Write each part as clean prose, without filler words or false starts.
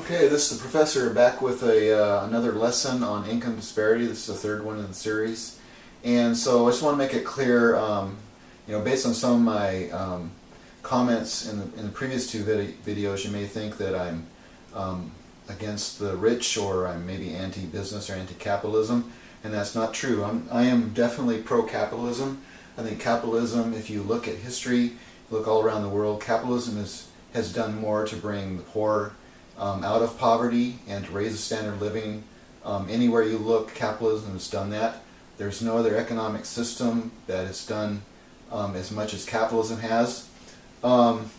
Okay, this is the professor back with another lesson on income disparity. This is the third one in the series. And so I just want to make it clear, based on some of my comments in the previous two videos, you may think that I'm against the rich, or I'm maybe anti-business or anti-capitalism, and that's not true. I am definitely pro-capitalism. I think capitalism, if you look at history, look all around the world, capitalism has done more to bring the poor out of poverty and to raise the standard of living. Anywhere you look, capitalism has done that. There's no other economic system that has done as much as capitalism has. And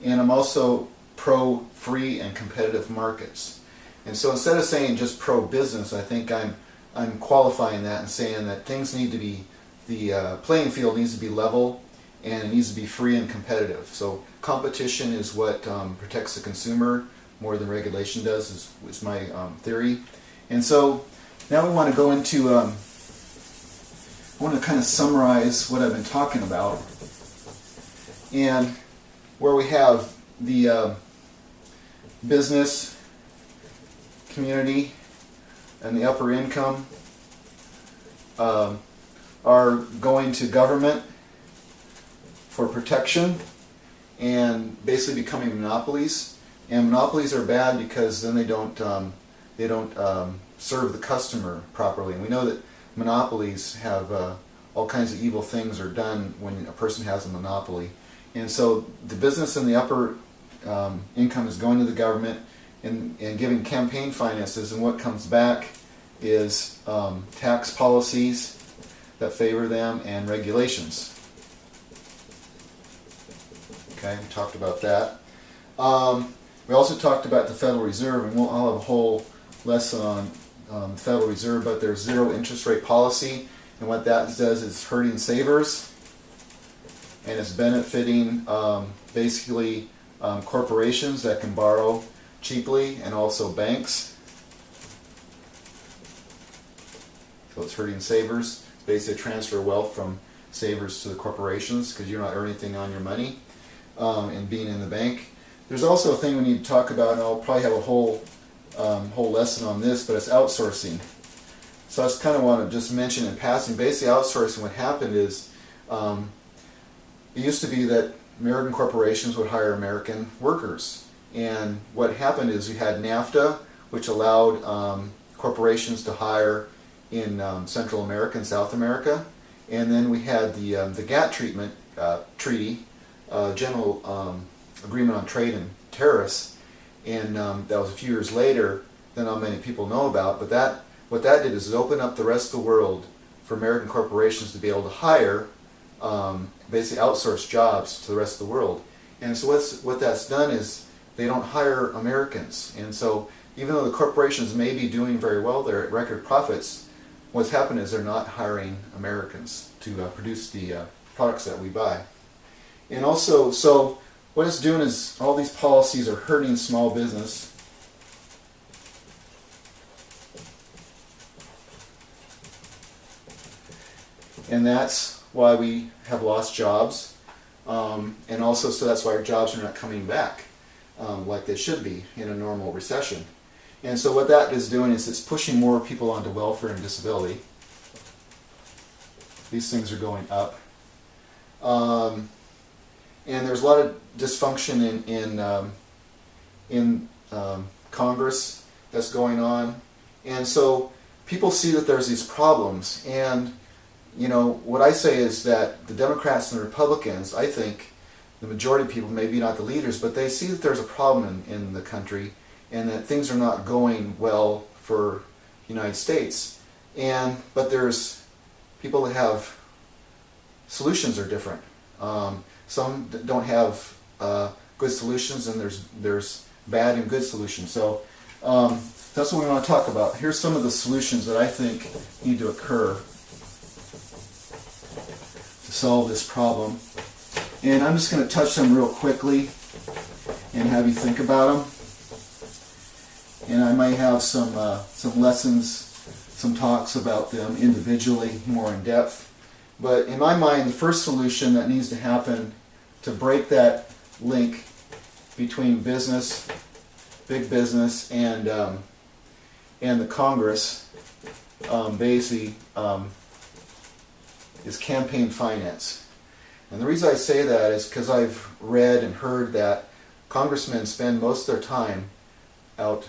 I'm also pro-free and competitive markets. And so instead of saying just pro-business, I think I'm qualifying that and saying that things need to be, the playing field needs to be level, and it needs to be free and competitive. So competition is what protects the consumer more than regulation does, is my theory. And so now we want to go into, I want to kind of summarize what I've been talking about. And where we have the business community and the upper income are going to government for protection and basically becoming monopolies. And monopolies are bad because then they don't serve the customer properly. And we know that monopolies have all kinds of evil things are done when a person has a monopoly. And so the business in the upper income is going to the government and giving campaign finances, and what comes back is tax policies that favor them and regulations. Okay, we talked about that. We also talked about the Federal Reserve, and I'll have a whole lesson on the Federal Reserve, but there's zero interest rate policy, and what that does is hurting savers, and it's benefiting basically corporations that can borrow cheaply, and also banks. So it's hurting savers. It's basically transfer wealth from savers to the corporations because you're not earning anything on your money and being in the bank. There's also a thing we need to talk about, and I'll probably have a whole lesson on this, but it's outsourcing. So I just kind of want to just mention in passing, basically outsourcing, what happened is it used to be that American corporations would hire American workers. And what happened is we had NAFTA, which allowed corporations to hire in Central America and South America. And then we had the GATT treaty, General Agreement on Trade and Tariffs, and that was a few years later than not many people know about. But what that did is it opened up the rest of the world for American corporations to be able to hire, basically outsource jobs to the rest of the world. And so what that's done is they don't hire Americans. And so even though the corporations may be doing very well, they're at record profits, what's happened is they're not hiring Americans to produce the products that we buy. And also, so what it's doing is all these policies are hurting small business. And that's why we have lost jobs. And also, so that's why our jobs are not coming back like they should be in a normal recession. And so what that is doing is it's pushing more people onto welfare and disability. These things are going up. And there's a lot of dysfunction in Congress that's going on. And so people see that there's these problems. And, what I say is that the Democrats and the Republicans, I think the majority of people, maybe not the leaders, but they see that there's a problem in the country and that things are not going well for the United States. But there's people that have solutions are different. Some don't have good solutions, and there's bad and good solutions. So that's what we want to talk about. Here's some of the solutions that I think need to occur to solve this problem. And I'm just going to touch them real quickly and have you think about them. And I might have some lessons, some talks about them individually, more in depth. But in my mind, the first solution that needs to happen to break that link between business big business, and the Congress basically is campaign finance. And the reason I say that is because I've read and heard that congressmen spend most of their time out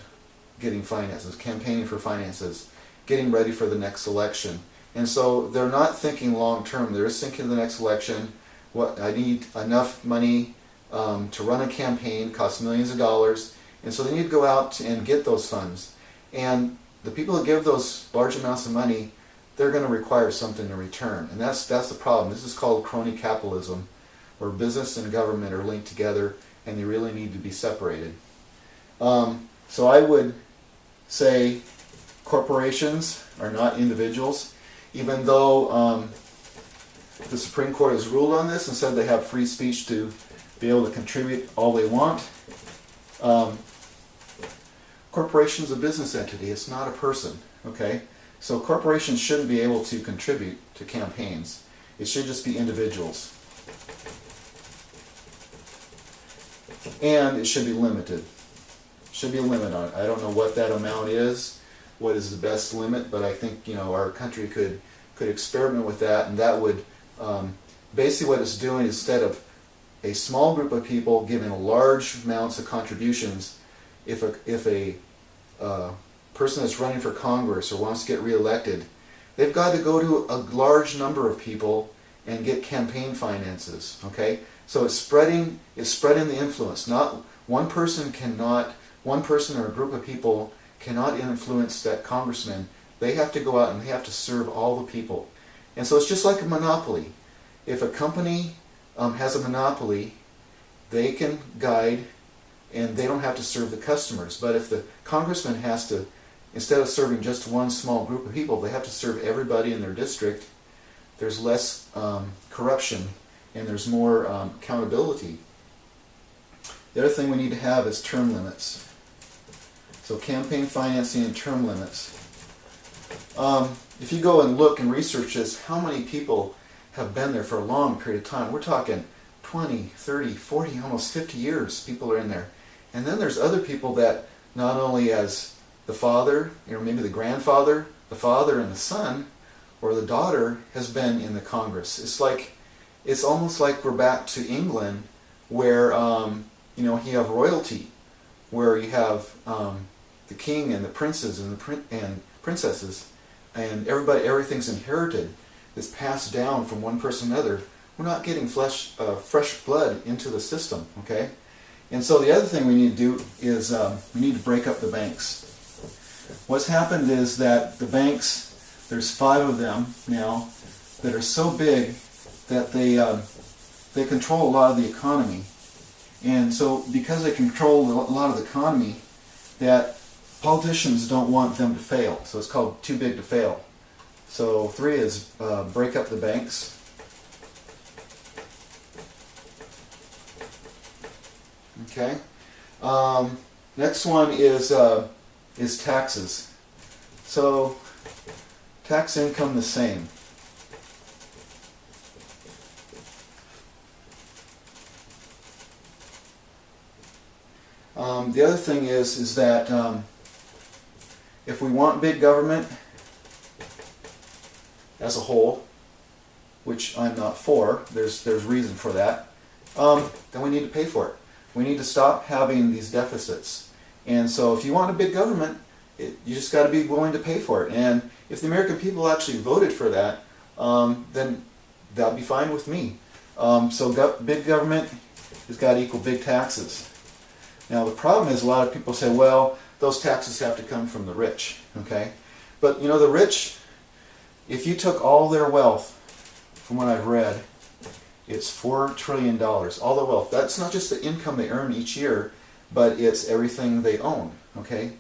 getting finances, campaigning for finances, getting ready for the next election. And so they're not thinking long term. They're just thinking of the next election. What I need enough money to run a campaign, costs millions of dollars, and so they need to go out and get those funds. And the people that give those large amounts of money, they're going to require something in return. And that's the problem. This is called crony capitalism, where business and government are linked together and they really need to be separated. So I would say corporations are not individuals, even though the Supreme Court has ruled on this and said they have free speech to be able to contribute all they want. Corporation is a business entity. It's not a person. Okay? So corporations shouldn't be able to contribute to campaigns. It should just be individuals. And it should be limited. Should be a limit on it. I don't know what that amount is, what is the best limit, but I think our country could experiment with that, and that would basically what it's doing is instead of a small group of people giving large amounts of contributions, if a person that's running for Congress or wants to get reelected, they've got to go to a large number of people and get campaign finances. Okay, so it's spreading the influence. Not one person or a group of people cannot influence that congressman. They have to go out and they have to serve all the people. And so it's just like a monopoly. If a company has a monopoly, they can guide and they don't have to serve the customers. But if the congressman has to, instead of serving just one small group of people, they have to serve everybody in their district, there's less corruption and there's more accountability. The other thing we need to have is term limits. So campaign financing and term limits. If you go and look and research this, how many people have been there for a long period of time? We're talking 20, 30, 40, almost 50 years people are in there. And then there's other people that not only as the father, maybe the grandfather, the father and the son, or the daughter has been in the Congress. It's almost like we're back to England where you have royalty, where you have the king and the princes and princesses, and everything's inherited. It's passed down from one person to another. We're not getting fresh blood into the system, okay? And so the other thing we need to do is we need to break up the banks. What's happened is that the banks, there's 5 of them now that are so big that they control a lot of the economy. And so because they control a lot of the economy, that politicians don't want them to fail. So it's called too big to fail. So 3 is break up the banks. Okay. Next one is taxes. So tax income the same. The other thing is that if we want big government as a whole, which I'm not for, there's reason for that, then we need to pay for it. We need to stop having these deficits. And so if you want a big government, you just got to be willing to pay for it. And if the American people actually voted for that, then that'll be fine with me. So big government has got to equal big taxes. Now the problem is a lot of people say, well, those taxes have to come from the rich, okay? But the rich, if you took all their wealth, from what I've read, it's $4 trillion, all the wealth. That's not just the income they earn each year, but it's everything they own, okay?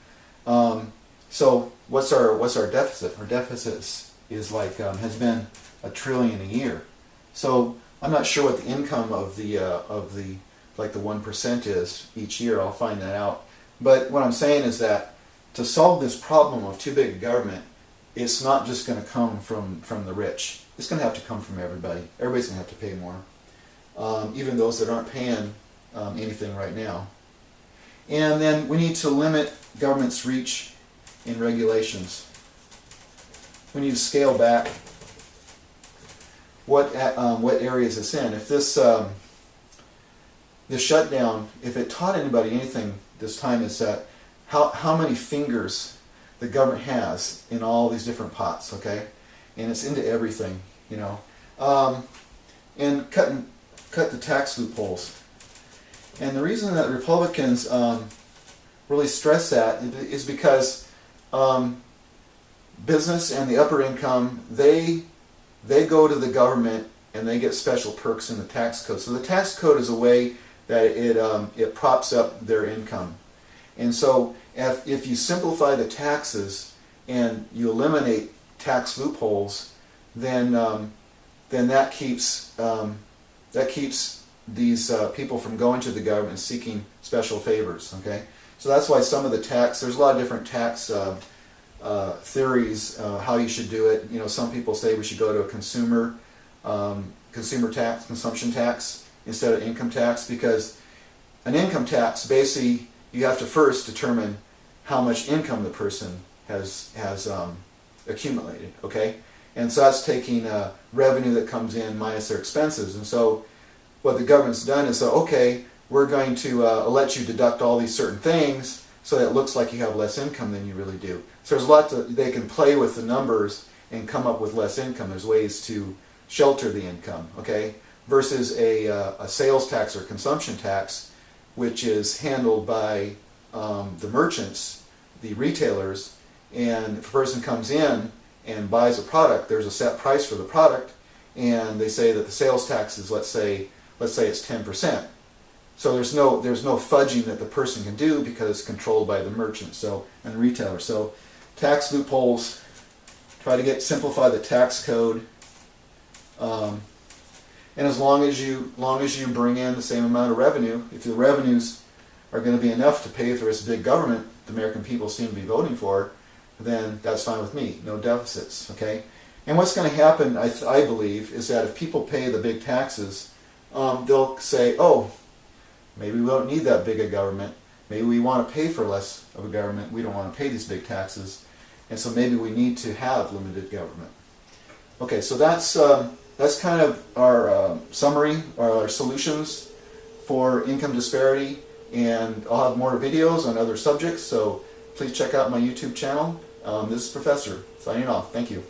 So what's our deficit? Our deficit is like, has been $1 trillion a year. So I'm not sure what the income of the 1% is each year. I'll find that out. But what I'm saying is that to solve this problem of too big a government, it's not just going to come from the rich. It's going to have to come from everybody. Everybody's going to have to pay more, even those that aren't paying anything right now. And then we need to limit government's reach in regulations. We need to scale back what areas it's in. If this shutdown, if it taught anybody anything this time, is that how many fingers the government has in all these different pots, okay? And it's into everything, you know. And cut the tax loopholes. And the reason that Republicans really stress that is because business and the upper income, they go to the government and they get special perks in the tax code. So the tax code is a way that it props up their income. And so if you simplify the taxes and you eliminate tax loopholes, then that keeps these people from going to the government and seeking special favors. Okay, so that's why some of the there's a lot of different tax theories how you should do it. You know, some people say we should go to a consumer tax, consumption tax, instead of income tax, because an income tax, basically you have to first determine how much income the person has accumulated. Okay, and so that's taking revenue that comes in minus their expenses. And so what the government's done is, okay, we're going to let you deduct all these certain things so that it looks like you have less income than you really do. So there's a lot they can play with the numbers and come up with less income. There's ways to shelter the income, okay, versus a sales tax or consumption tax, which is handled by the merchants, the retailers, and if a person comes in and buys a product, there's a set price for the product, and they say that the sales tax is, let's say it's 10%. So there's no fudging that the person can do because it's controlled by the merchant and the retailer. So tax loopholes, try to simplify the tax code, and as long as you bring in the same amount of revenue, if the revenues are going to be enough to pay for this big government the American people seem to be voting for, then that's fine with me. No deficits, okay? And what's going to happen, I believe, is that if people pay the big taxes, they'll say, oh, maybe we don't need that big a government. Maybe we want to pay for less of a government. We don't want to pay these big taxes. And so maybe we need to have limited government. Okay, so that's kind of our summary, or our solutions for income disparity. And I'll have more videos on other subjects, so please check out my YouTube channel. This is Professor, signing off. Thank you.